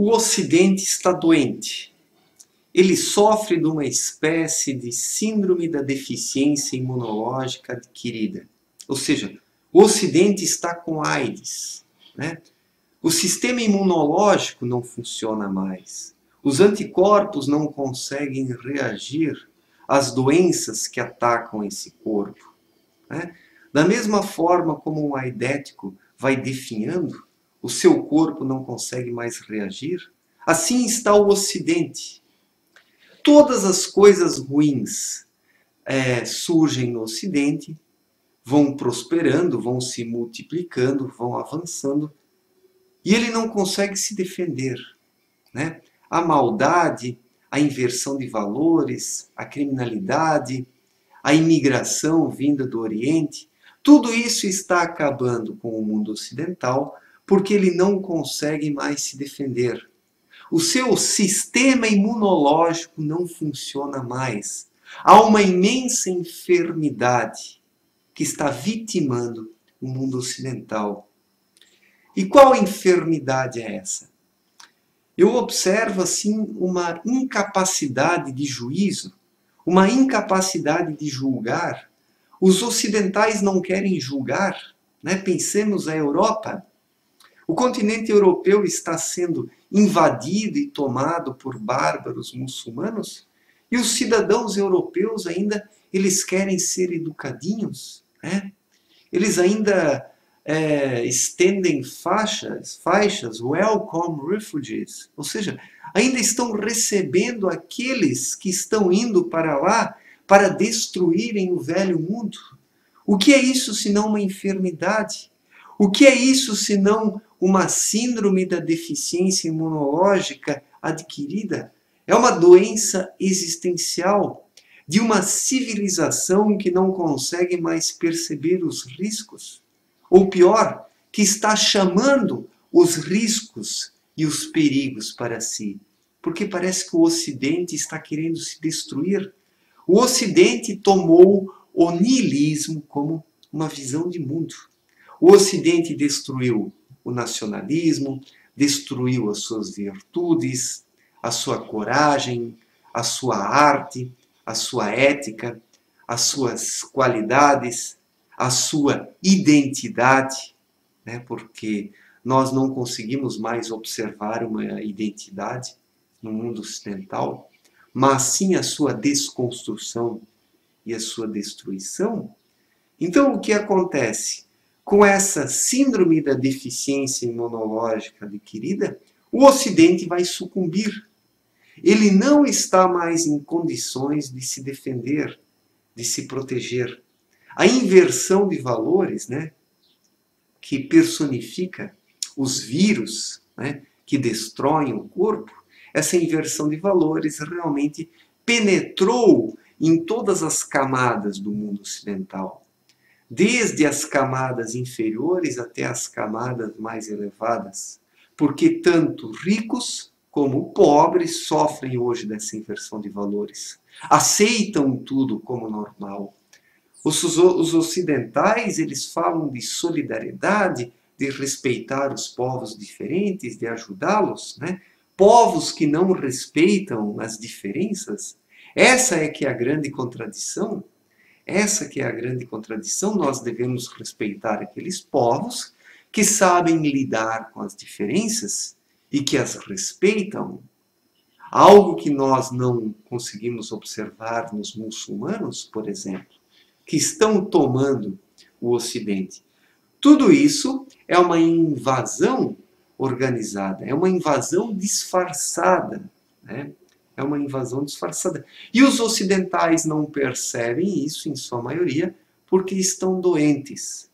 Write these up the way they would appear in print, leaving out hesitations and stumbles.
O Ocidente está doente. Ele sofre de uma espécie de síndrome da deficiência imunológica adquirida. Ou seja, o Ocidente está com AIDS, né? O sistema imunológico não funciona mais. Os anticorpos não conseguem reagir às doenças que atacam esse corpo, né? Da mesma forma como um aidético vai definhando, o seu corpo não consegue mais reagir, assim está o Ocidente. Todas as coisas ruins surgem no Ocidente, vão prosperando, vão se multiplicando, vão avançando, e ele não consegue se defender, né? A maldade, a inversão de valores, a criminalidade, a imigração vinda do Oriente, tudo isso está acabando com o mundo ocidental porque ele não consegue mais se defender. O seu sistema imunológico não funciona mais. Há uma imensa enfermidade que está vitimando o mundo ocidental. E qual enfermidade é essa? Eu observo assim uma incapacidade de juízo, uma incapacidade de julgar. Os ocidentais não querem julgar, né? Pensemos a Europa. O continente europeu está sendo invadido e tomado por bárbaros muçulmanos, e os cidadãos europeus ainda eles querem ser educadinhos, né? Eles ainda estendem faixas, welcome refugees, ou seja, ainda estão recebendo aqueles que estão indo para lá para destruírem o velho mundo. O que é isso senão uma enfermidade? O que é isso senão uma síndrome da deficiência imunológica adquirida? É uma doença existencial de uma civilização que não consegue mais perceber os riscos. Ou pior, que está chamando os riscos e os perigos para si. Porque parece que o Ocidente está querendo se destruir. O Ocidente tomou o niilismo como uma visão de mundo. O Ocidente destruiu o nacionalismo, destruiu as suas virtudes, a sua coragem, a sua arte, a sua ética, as suas qualidades, a sua identidade, né? Porque nós não conseguimos mais observar uma identidade no mundo ocidental, mas sim a sua desconstrução e a sua destruição. Então, o que acontece? Com essa síndrome da deficiência imunológica adquirida, o Ocidente vai sucumbir. Ele não está mais em condições de se defender, de se proteger. A inversão de valores, né, que personifica os vírus, né, que destroem o corpo, essa inversão de valores realmente penetrou em todas as camadas do mundo ocidental. Desde as camadas inferiores até as camadas mais elevadas. Porque tanto ricos como pobres sofrem hoje dessa inversão de valores. Aceitam tudo como normal. Os ocidentais, eles falam de solidariedade, de respeitar os povos diferentes, de ajudá-los, né? Povos que não respeitam as diferenças. Essa é que é a grande contradição. Essa que é a grande contradição. Nós devemos respeitar aqueles povos que sabem lidar com as diferenças e que as respeitam. Algo que nós não conseguimos observar nos muçulmanos, por exemplo, que estão tomando o Ocidente. Tudo isso é uma invasão organizada, é uma invasão disfarçada, né? É uma invasão disfarçada. E os ocidentais não percebem isso, em sua maioria, porque estão doentes.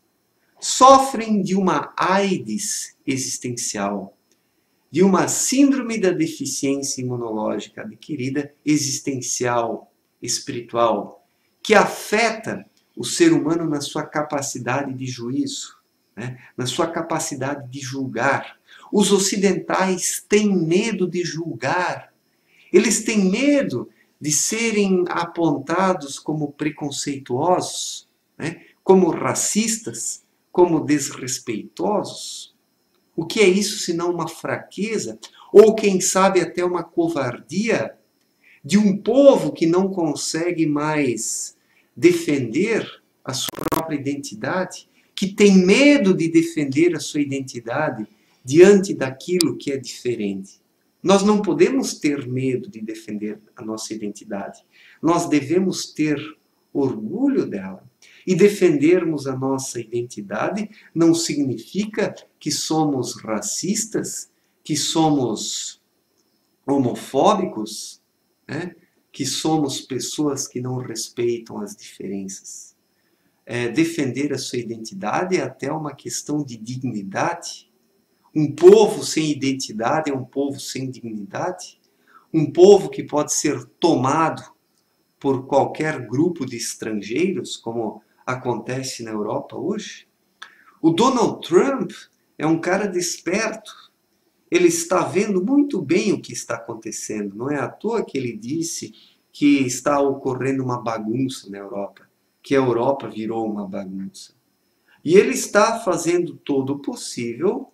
Sofrem de uma AIDS existencial, de uma síndrome da deficiência imunológica adquirida, existencial, espiritual, que afeta o ser humano na sua capacidade de juízo, né? Na sua capacidade de julgar. Os ocidentais têm medo de julgar. Eles têm medo de serem apontados como preconceituosos, né? Como racistas, como desrespeitosos. O que é isso senão uma fraqueza? Ou quem sabe até uma covardia de um povo que não consegue mais defender a sua própria identidade, que tem medo de defender a sua identidade diante daquilo que é diferente. Nós não podemos ter medo de defender a nossa identidade. Nós devemos ter orgulho dela. E defendermos a nossa identidade não significa que somos racistas, que somos homofóbicos, né? Que somos pessoas que não respeitam as diferenças. Defender a sua identidade é até uma questão de dignidade. Um povo sem identidade é um povo sem dignidade. Um povo que pode ser tomado por qualquer grupo de estrangeiros, como acontece na Europa hoje. O Donald Trump é um cara desperto. Ele está vendo muito bem o que está acontecendo. Não é à toa que ele disse que está ocorrendo uma bagunça na Europa, que a Europa virou uma bagunça. E ele está fazendo todo o possível,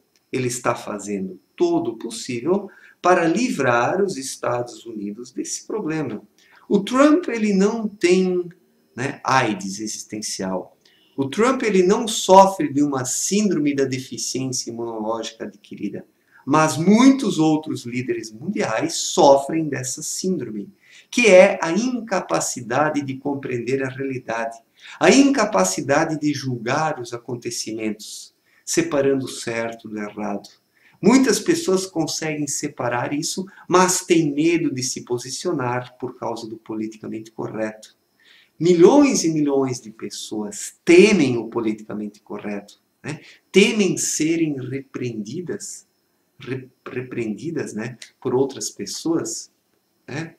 para livrar os Estados Unidos desse problema. O Trump, ele não tem, né, AIDS existencial. O Trump, ele não sofre de uma síndrome da deficiência imunológica adquirida. Mas muitos outros líderes mundiais sofrem dessa síndrome, que é a incapacidade de compreender a realidade, a incapacidade de julgar os acontecimentos, separando o certo do errado. Muitas pessoas conseguem separar isso, mas têm medo de se posicionar por causa do politicamente correto. Milhões e milhões de pessoas temem o politicamente correto, né? Temem serem repreendidas, né, por outras pessoas, né?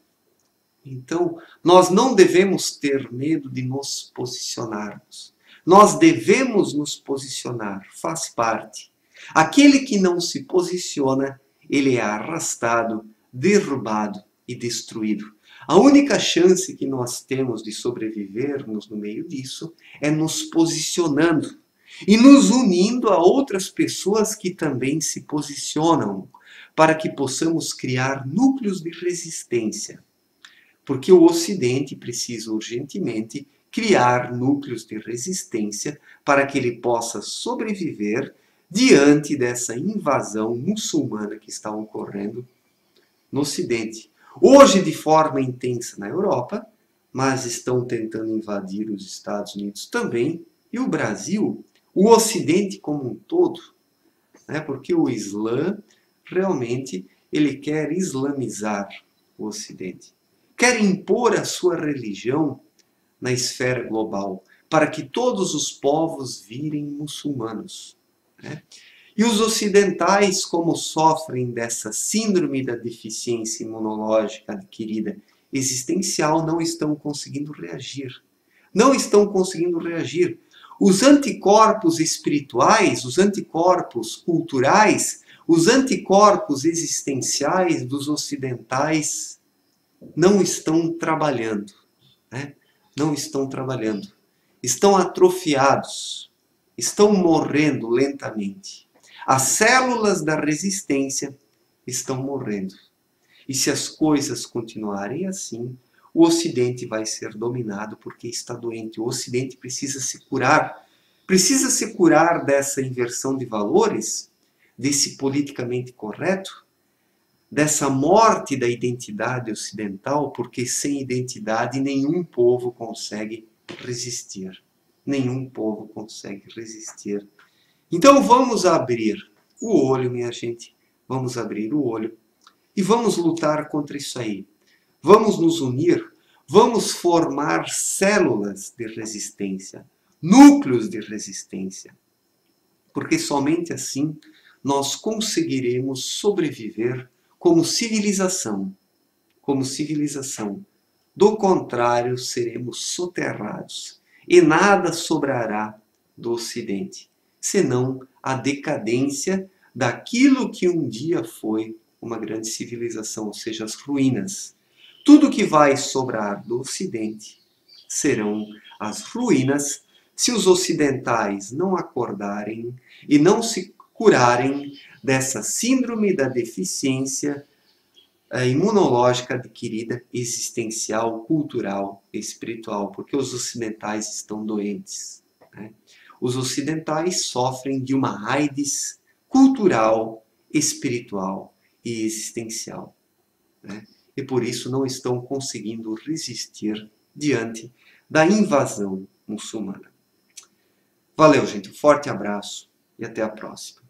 Então, nós não devemos ter medo de nos posicionarmos. Nós devemos nos posicionar, faz parte. Aquele que não se posiciona, ele é arrastado, derrubado e destruído. A única chance que nós temos de sobrevivermos no meio disso é nos posicionando e nos unindo a outras pessoas que também se posicionam, para que possamos criar núcleos de resistência. Porque o Ocidente precisa urgentemente criar núcleos de resistência para que ele possa sobreviver diante dessa invasão muçulmana que está ocorrendo no Ocidente. Hoje de forma intensa na Europa, mas estão tentando invadir os Estados Unidos também, e o Brasil, o Ocidente como um todo, né? Porque o Islã realmente ele quer islamizar o Ocidente. Quer impor a sua religião na esfera global, para que todos os povos virem muçulmanos, né? E os ocidentais, como sofrem dessa síndrome da deficiência imunológica adquirida existencial, não estão conseguindo reagir. Não estão conseguindo reagir. Os anticorpos espirituais, os anticorpos culturais, os anticorpos existenciais dos ocidentais não estão trabalhando, né? Não estão trabalhando. Estão atrofiados, estão morrendo lentamente. As células da resistência estão morrendo. E se as coisas continuarem assim, o Ocidente vai ser dominado porque está doente. O Ocidente precisa se curar dessa inversão de valores, desse politicamente correto, dessa morte da identidade ocidental, porque sem identidade nenhum povo consegue resistir. Nenhum povo consegue resistir. Então vamos abrir o olho, minha gente. Vamos abrir o olho e vamos lutar contra isso aí. Vamos nos unir, vamos formar células de resistência, núcleos de resistência. Porque somente assim nós conseguiremos sobreviver como civilização. Como civilização. Do contrário, seremos soterrados e nada sobrará do Ocidente, senão a decadência daquilo que um dia foi uma grande civilização, ou seja, as ruínas. Tudo que vai sobrar do Ocidente serão as ruínas se os ocidentais não acordarem e não se curarem dessa síndrome da deficiência imunológica adquirida, existencial, cultural, espiritual, porque os ocidentais estão doentes, né? Os ocidentais sofrem de uma AIDS cultural, espiritual e existencial, né? E por isso não estão conseguindo resistir diante da invasão muçulmana. Valeu, gente. Um forte abraço e até a próxima.